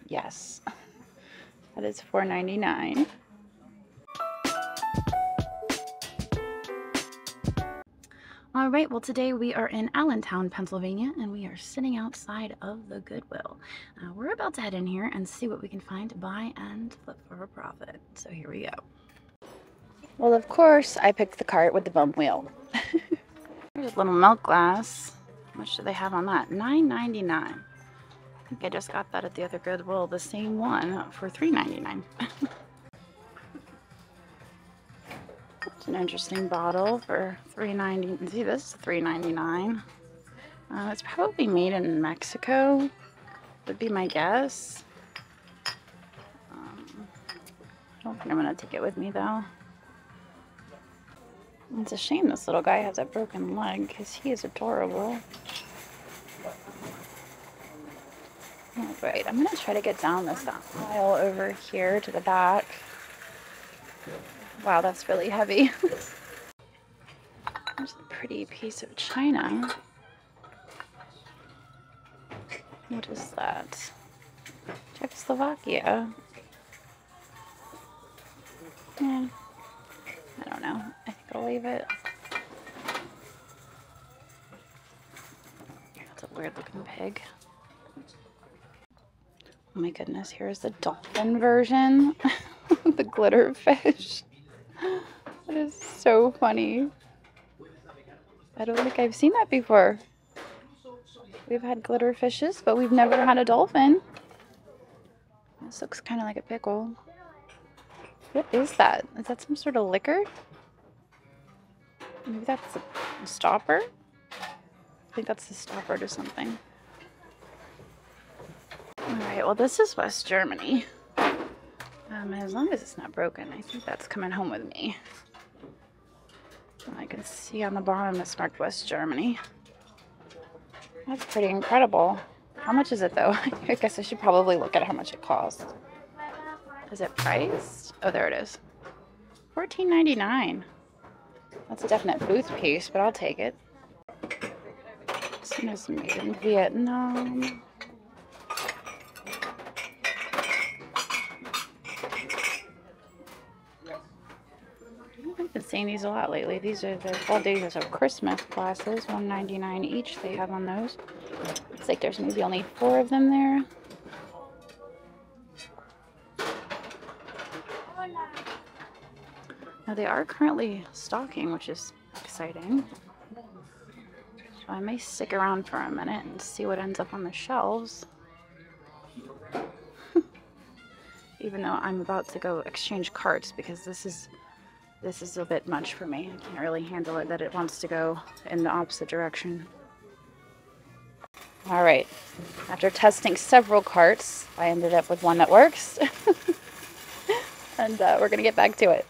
Yes, that is $4.99. All right, well, today we are in Allentown, Pennsylvania, and we are sitting outside of the Goodwill. We're about to head in here and see what we can find to buy and flip for a profit. So here we go. Well, of course, I picked the cart with the bum wheel. Here's a little milk glass. How much do they have on that? $9.99. I think I just got that at the other Goodwill, the same one, for $3.99. It's an interesting bottle for $3.99. See, this is $3.99. It's probably made in Mexico, would be my guess. I don't think I'm going to take it with me, though. It's a shame this little guy has a broken leg, because he is adorable. Alright, I'm going to try to get down this aisle over here to the back. Wow, that's really heavy. There's a pretty piece of china. What is that? Czechoslovakia. Yeah, I don't know. I think I'll leave it. That's a weird looking pig. Oh my goodness, here's the dolphin version. The glitter fish. That is so funny. I don't think I've seen that before. We've had glitter fishes, but we've never had a dolphin. This looks kind of like a pickle. What is that? Is that some sort of liquor? Maybe that's a stopper? I think that's the stopper to something. Alright, well, this is West Germany. As long as it's not broken, I think that's coming home with me. I can see on the bottom it's marked West Germany. That's pretty incredible. How much is it, though? I guess I should probably look at how much it costs. Is it priced? Oh, there it is. $14.99. That's a definite booth piece, but I'll take it. This one is made in Vietnam. I've been seeing these a lot lately. These are the, well, these are Christmas glasses, $1.99 each. They have on those. Looks like there's maybe only 4 of them there. Now they are currently stocking, which is exciting. So I may stick around for a minute and see what ends up on the shelves. Even though I'm about to go exchange carts because this is a bit much for me. I can't really handle it that it wants to go in the opposite direction. All right, after testing several carts, I ended up with one that works. And we're gonna get back to it.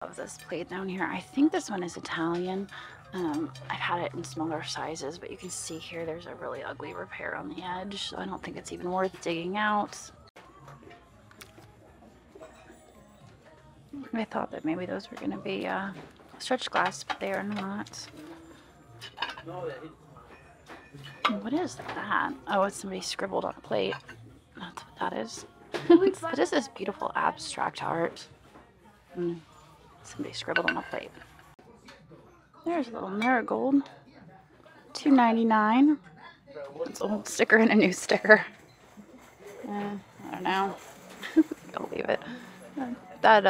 I love this plate down here. I think this one is Italian. I've had it in smaller sizes, but you can see here there's a really ugly repair on the edge, so I don't think it's even worth digging out. I thought that maybe those were going to be stretch glass, but they are not. What is that? Oh, it's somebody scribbled on a plate. That's what that is. What is this beautiful abstract art? Somebody scribbled on a plate. There's a little marigold. $2.99. It's an old sticker and a new sticker. I don't know. I'll leave it. That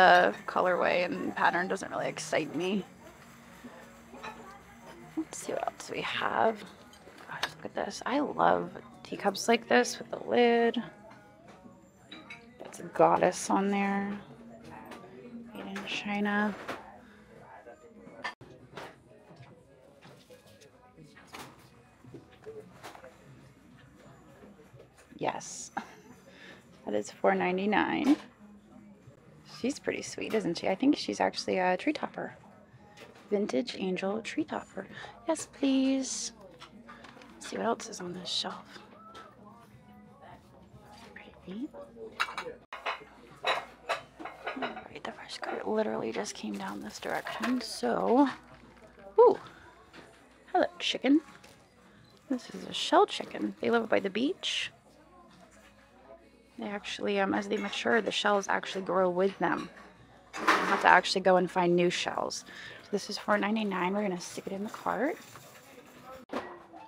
colorway and pattern doesn't really excite me. Let's see what else we have. Gosh, look at this. I love teacups like this with the lid. That's a goddess on there. Made in China. Yes, that is $4.99. She's pretty sweet, isn't she? I think she's actually a tree topper. Vintage angel tree topper. Yes, please. Let's see what else is on this shelf. Pretty neat. Alright, the fresh cart literally just came down this direction, so... Ooh! Hello, chicken. This is a shell chicken. They live by the beach. They actually, as they mature, the shells actually grow with them. You have to actually go and find new shells. So this is $4.99. We're gonna stick it in the cart.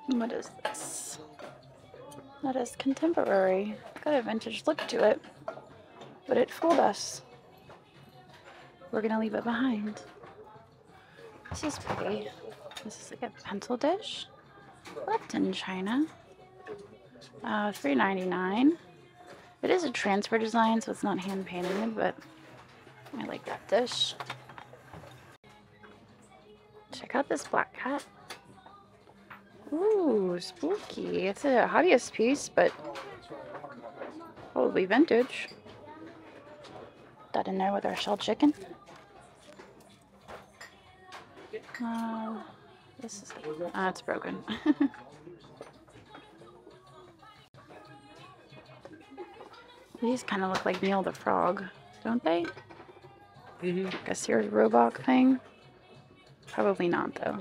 What is this? That is contemporary. Got a vintage look to it, but it fooled us. We're gonna leave it behind. This is pretty. This is like a pencil dish. Left in China. $3.99. It is a transfer design, so it's not hand painted, but I like that dish. Check out this black cat. Ooh, spooky. It's a hobbyist piece, but probably vintage. That in there with our shelled chicken. This is it's broken. These kind of look like Neil the Frog, don't they? Like a Sears Roebuck thing. Probably not though.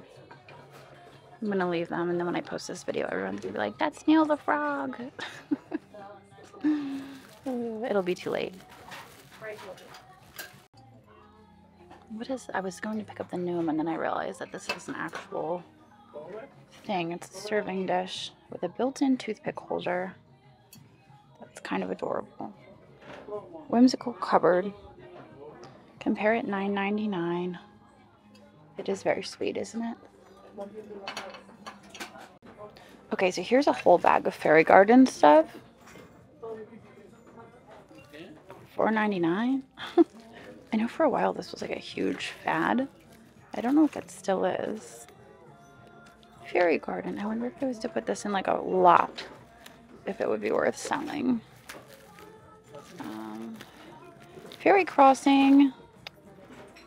I'm gonna leave them, and then when I post this video, everyone's gonna be like, "That's Neil the Frog." It'll be too late. What is? I was going to pick up the gnome, and then I realized that this is an actual thing. It's a serving dish with a built-in toothpick holder. That's kind of adorable. Whimsical cupboard. Compare it, $9.99. It is very sweet, isn't it? Okay, so here's a whole bag of fairy garden stuff. $4.99. I know for a while this was like a huge fad. I don't know if it still is. Fairy garden. I wonder if I was to put this in like a lot, if it would be worth selling. Fairy crossing.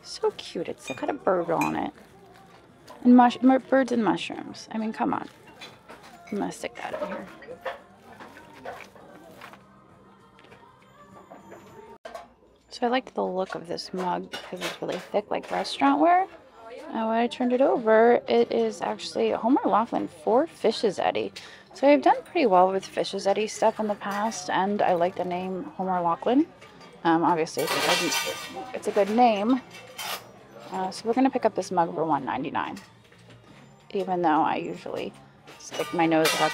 So cute. It's got a bird on it. And birds and mushrooms. I mean, come on. I'm gonna stick that in here. So I liked the look of this mug because it's really thick, like restaurant ware. And when I turned it over, it is actually Homer Laughlin for Fish's Eddy. So I've done pretty well with Fish's Eddy stuff in the past, and I like the name Homer Laughlin. Obviously, it's a good name. So we're gonna pick up this mug for $1.99. Even though I usually stick my nose up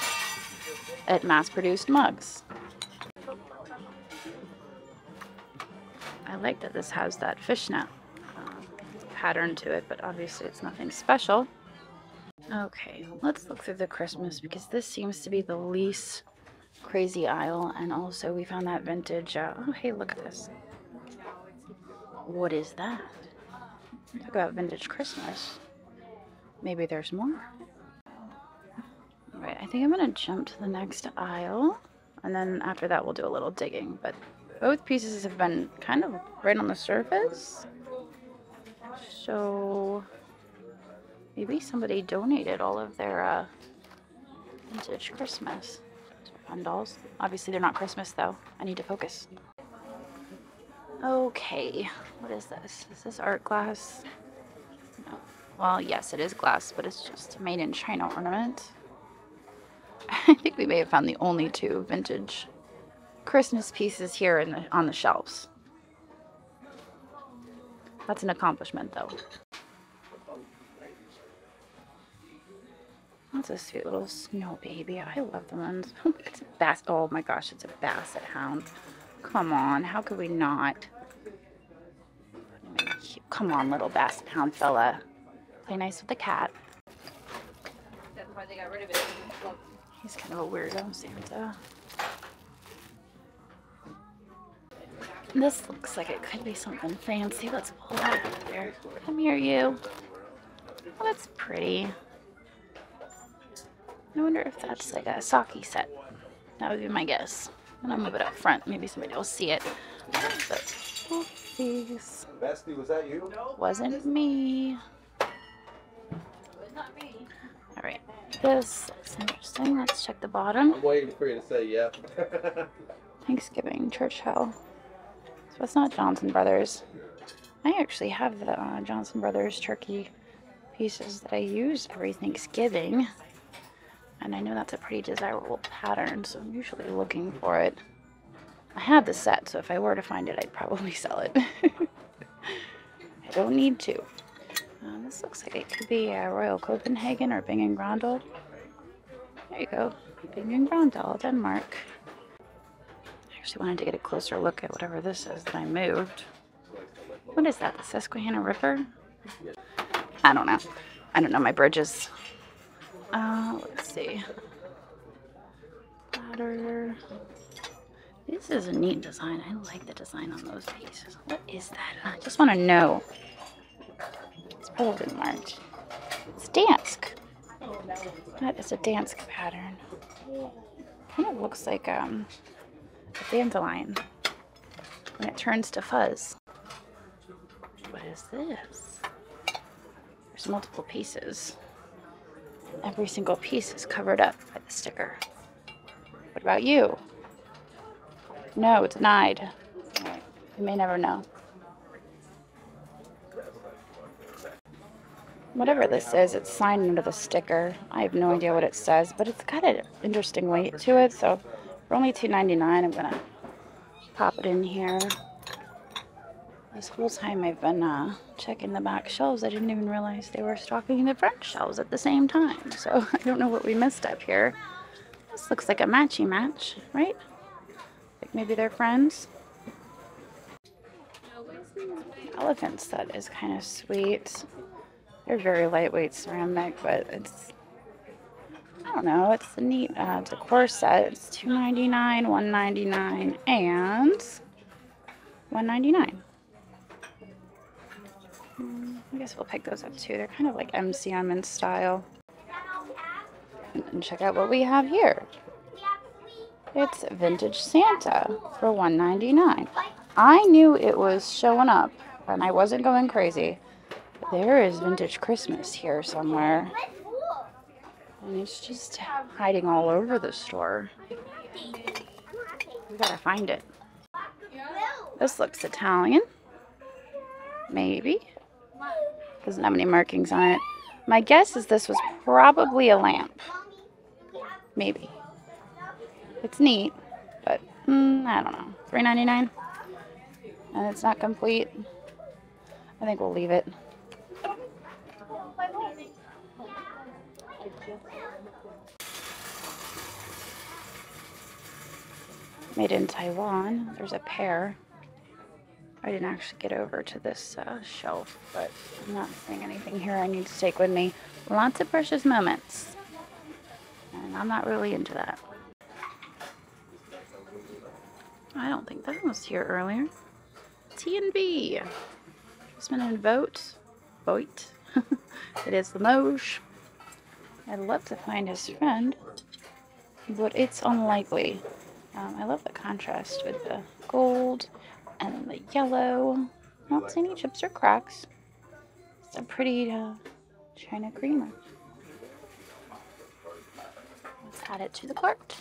at mass-produced mugs. I like that this has that fishnet pattern to it, but obviously it's nothing special. Okay, let's look through the Christmas because this seems to be the least crazy aisle, and also we found that vintage. Oh, hey, look at this. What is that? Talk about vintage Christmas. Maybe there's more. All right, I think I'm gonna jump to the next aisle, and then after that we'll do a little digging, but both pieces have been kind of right on the surface. So maybe somebody donated all of their vintage Christmas. Fun dolls. Obviously they're not Christmas though. I need to focus. Okay, what is this? Is this art glass? No. Well, yes, it is glass, but it's just a made in China ornament. I think we may have found the only two vintage Christmas pieces here on the shelves. That's an accomplishment though. That's a sweet little snow baby. I love the ones. It's a oh my gosh, it's a basset hound. Come on, how could we not? Come on, little basset hound fella. Play nice with the cat. He's kind of a weirdo, Santa. This looks like it could be something fancy. Let's pull that out there. Come here, you. Oh, that's pretty. I wonder if that's like a sake set. That would be my guess. And I'll move it up front. Maybe somebody will see it. But, oh, please. Bestie, was that you? Wasn't me. All right. This looks interesting. Let's check the bottom. I'm waiting for you to say yeah. Thanksgiving, Churchill. So it's not Johnson Brothers. I actually have the Johnson Brothers turkey pieces that I use every Thanksgiving. And I know that's a pretty desirable pattern, so I'm usually looking for it. I have the set, so if I were to find it, I'd probably sell it. I don't need to. This looks like it could be Royal Copenhagen or Bing and Grandel. There you go. Bing and Grandel, Denmark. I actually wanted to get a closer look at whatever this is that I moved. What is that? The Susquehanna River? I don't know. I don't know my bridges. Let's see. Ladder. This is a neat design. I like the design on those pieces. What is that? I just want to know. It's probably marked. It's Dansk. That is a Dansk pattern. Kind of looks like a dandelion when it turns to fuzz. What is this? There's multiple pieces. Every single piece is covered up by the sticker. What about you? No, denied. Right. You may never know. Whatever this is, it's signed under the sticker. I have no idea what it says, but it's got an interesting weight to it. So for only $2.99, I'm gonna pop it in here. This whole time I've been checking the back shelves, I didn't even realize they were stocking the front shelves at the same time. So I don't know what we missed up here. This looks like a matchy match, right? Like maybe they're friends. Elephant set is kind of sweet. They're very lightweight ceramic, but it's, I don't know, it's a neat decor set. It's $2.99, $1.99, and $1.99. I guess we'll pick those up too. They're kind of like MCM in style. And check out what we have here. It's Vintage Santa for $1.99. I knew it was showing up, and I wasn't going crazy. There is Vintage Christmas here somewhere. And it's just hiding all over the store. We gotta find it. This looks Italian. Maybe. Doesn't have any markings on it. My guess is this was probably a lamp. Maybe. It's neat, but I don't know. $3.99? And it's not complete. I think we'll leave it. Made in Taiwan. There's a pair. I didn't actually get over to this shelf, but I'm not seeing anything here I need to take with me. Lots of precious moments. And I'm not really into that. I don't think that was here earlier. T&B. Christmas and Vote. It is Limoges. I'd love to find his friend, but it's unlikely. I love the contrast with the gold and the yellow. Not seeing any chips or cracks. It's a pretty China creamer. Let's add it to the cart.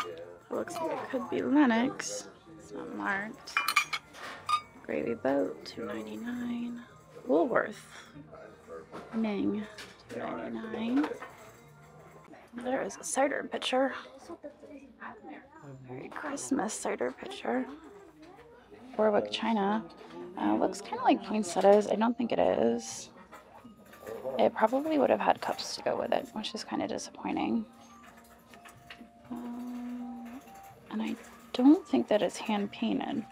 It looks like it could be Lennox. It's not marked. Gravy Boat, $2.99. Woolworth. Ming, $2.99. There is a cider pitcher. Very Christmas cider pitcher. Warwick, China. Looks kind of like poinsettias. I don't think it is. It probably would have had cups to go with it, which is kind of disappointing. And I don't think that it's hand painted.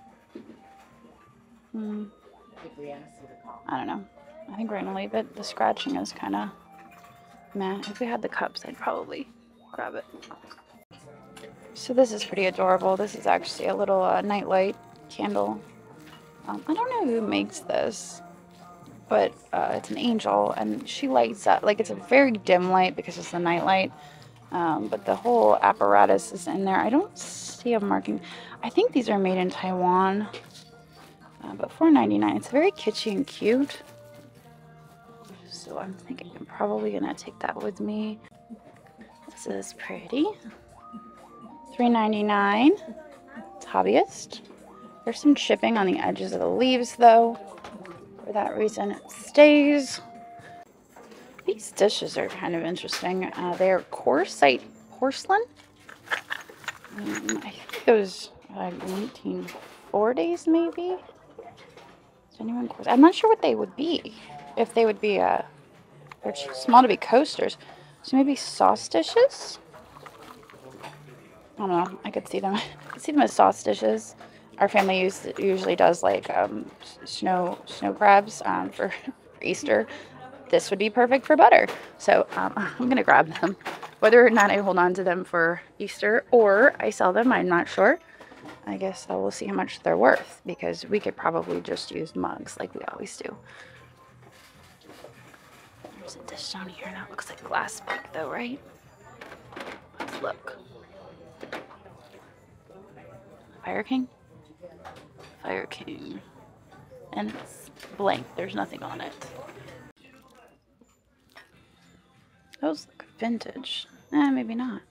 I don't know. I think we're gonna leave it. The scratching is kind of meh. If we had the cups, I'd probably grab it. So this is pretty adorable. This is actually a little nightlight candle. I don't know who makes this, but it's an angel, and she lights up. Like, it's a very dim light because it's a nightlight, but the whole apparatus is in there. I don't see a marking. I think these are made in Taiwan, but $4.99. It's very kitschy and cute. So I'm thinking I'm probably gonna take that with me. This is pretty. $3.99. It's Hobbyist. There's some chipping on the edges of the leaves, though. For that reason, it stays. These dishes are kind of interesting. They're quartzite porcelain. I think those 1940s maybe. Is anyone close? I'm not sure what they would be. If they would be they're too small to be coasters. So maybe sauce dishes? I don't know. I could see them. I could see them as sauce dishes. Our family usually does like snow crabs for Easter. This would be perfect for butter. So I'm gonna grab them. Whether or not I hold on to them for Easter or I sell them, I'm not sure. I guess I will see how much they're worth because we could probably just use mugs like we always do. There's a dish down here that looks like glass bake though, right? Let's look. Fire King? Fire King. And it's blank. There's nothing on it. Those look vintage. Maybe not.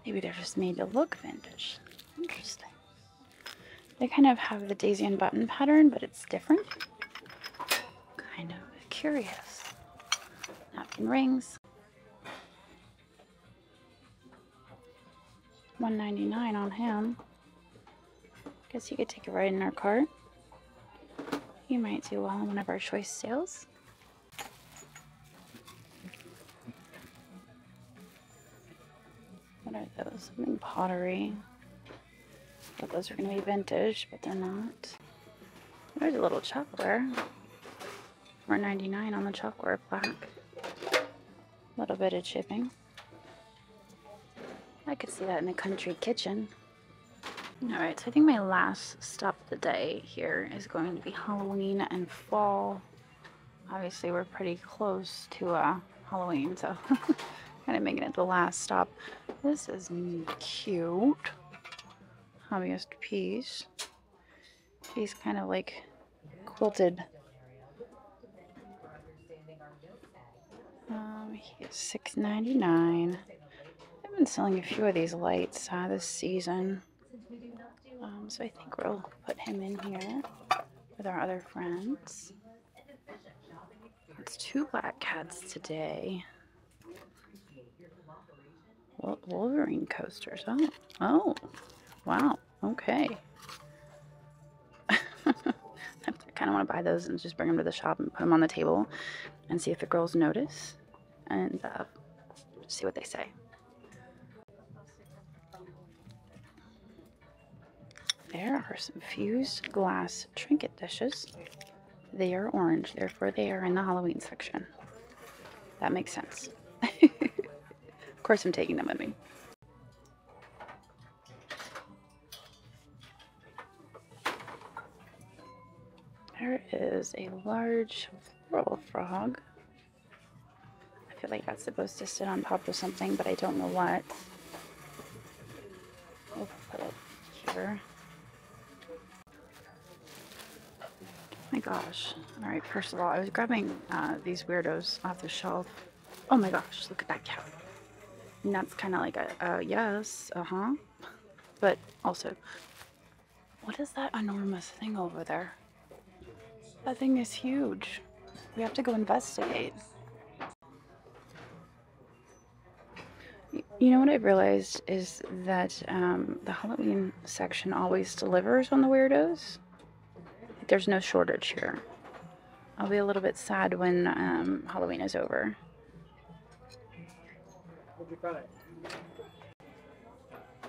Maybe they're just made to look vintage. Interesting. They kind of have the daisy and button pattern, but it's different. Kind of curious. Napkin rings. $1.99 on him. Guess you could take it right in our cart. You might do well in one of our choice sales. What are those? Something pottery. I thought those were going to be vintage, but they're not. There's a little chalkware. $4.99 on the chalkware plaque. A little bit of chipping. I could see that in a country kitchen. Alright, so I think my last stop of the day here is going to be Halloween and fall. Obviously, we're pretty close to Halloween, so kind of making it the last stop. This is cute. Hobbyist piece. He's kind of like quilted. He is $6.99. I've been selling a few of these lights this season. So I think we'll put him in here with our other friends. It's 2 black cats today. Wolverine coasters. Oh, wow. Okay. I kind of want to buy those and just bring them to the shop and put them on the table and see if the girls notice and see what they say. There are some fused glass trinket dishes. They are orange, therefore they are in the Halloween section. That makes sense. Of course I'm taking them with me. There is a large floral frog. I feel like that's supposed to sit on top of something, but I don't know what. We'll put it here. Oh my gosh. Alright, first of all, I was grabbing these weirdos off the shelf. Oh my gosh, look at that cat. And that's kind of like a yes, but also, what is that enormous thing over there? That thing is huge. We have to go investigate. You know what I've realized is that the Halloween section always delivers on the weirdos. There's no shortage here. I'll be a little bit sad when Halloween is over.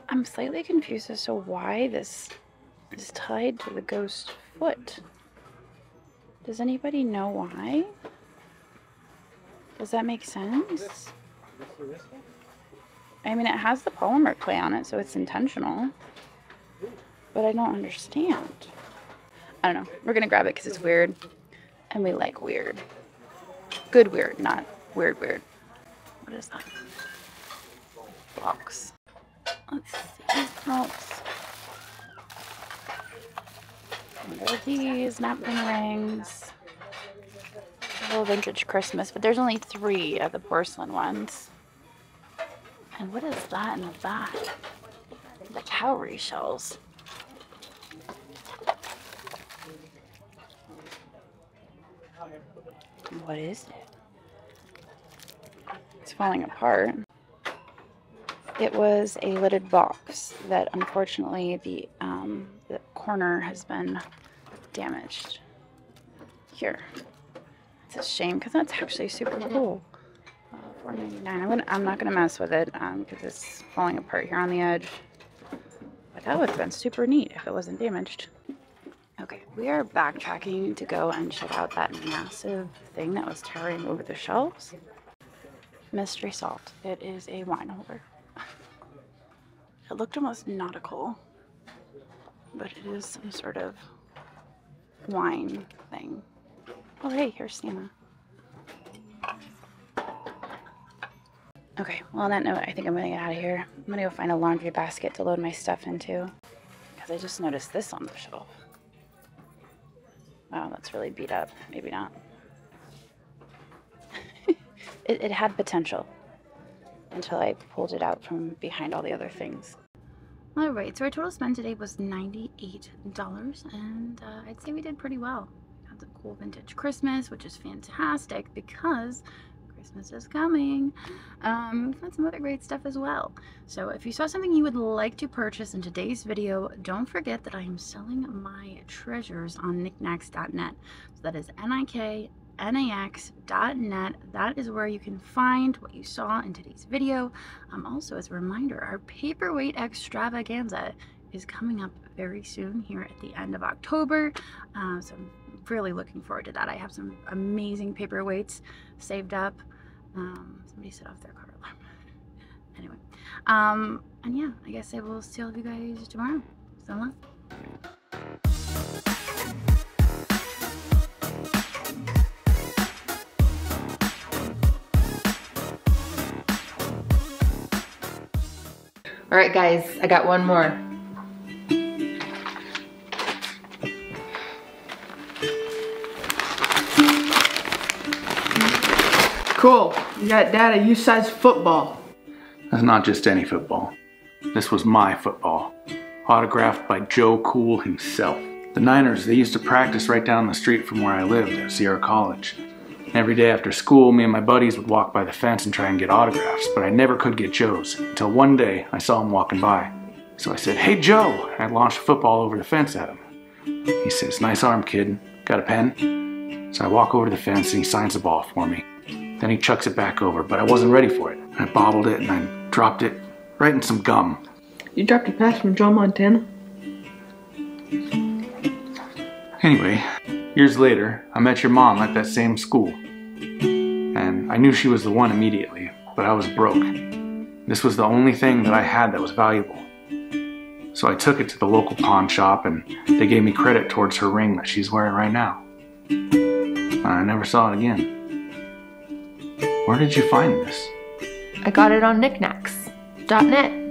I'm slightly confused as to why this is tied to the ghost foot. Does anybody know why? Does that make sense? I mean, it has the polymer clay on it, so it's intentional. But I don't understand. I don't know. We're gonna grab it because it's weird. And we like weird. Good weird, not weird weird. What is that? Box. Let's see. Oops. What are these? Napkin rings. A little vintage Christmas, but there's only 3 of the porcelain ones. And what is that in the back? The cowrie shells. What is it? It's falling apart. it was a lidded box that unfortunately the corner has been damaged. Here. It's a shame because that's actually super cool. $4.99. I'm not gonna mess with it because it's falling apart here on the edge. But that would have been super neat if it wasn't damaged. Okay, we are backtracking to go and check out that massive thing that was towering over the shelves. Mystery salt. It is a wine holder. It looked almost nautical, but it is some sort of wine thing. Oh hey, here's Santa. Okay, well on that note, I think I'm gonna get out of here. I'm gonna go find a laundry basket to load my stuff into, because I just noticed this on the shelf. Wow, that's really beat up. Maybe not. it had potential until I pulled it out from behind all the other things. Alright, so our total spend today was $98, and I'd say we did pretty well. We got the cool vintage Christmas, which is fantastic because Christmas is coming. We've got some other great stuff as well. So if you saw something you would like to purchase in today's video, don't forget that I am selling my treasures on knickknacks.net. So that is NIKNAX.net. That is where you can find what you saw in today's video. Also, as a reminder, our paperweight extravaganza is coming up very soon here at the end of October. So I'm really looking forward to that. I have some amazing paperweights saved up. Somebody set off their car alarm. Anyway, and yeah, I guess I will see all of you guys tomorrow. So long. All right, guys, I got one more. Cool, you got Dad a U-size football. That's not just any football. This was my football, autographed by Joe Cool himself. The Niners, they used to practice right down the street from where I lived at Sierra College. Every day after school, me and my buddies would walk by the fence and try and get autographs, but I never could get Joe's, until one day I saw him walking by. So I said, "Hey Joe," and I launched a football over the fence at him. He says, "Nice arm, kid. Got a pen?" So I walk over to the fence and he signs the ball for me. Then he chucks it back over, but I wasn't ready for it. I bobbled it and I dropped it right in some gum. You dropped a pass from Joe Montana? Anyway, years later, I met your mom at that same school. And I knew she was the one immediately, but I was broke. This was the only thing that I had that was valuable. So I took it to the local pawn shop and they gave me credit towards her ring that she's wearing right now. I never saw it again. Where did you find this? I got it on knickknacks.net.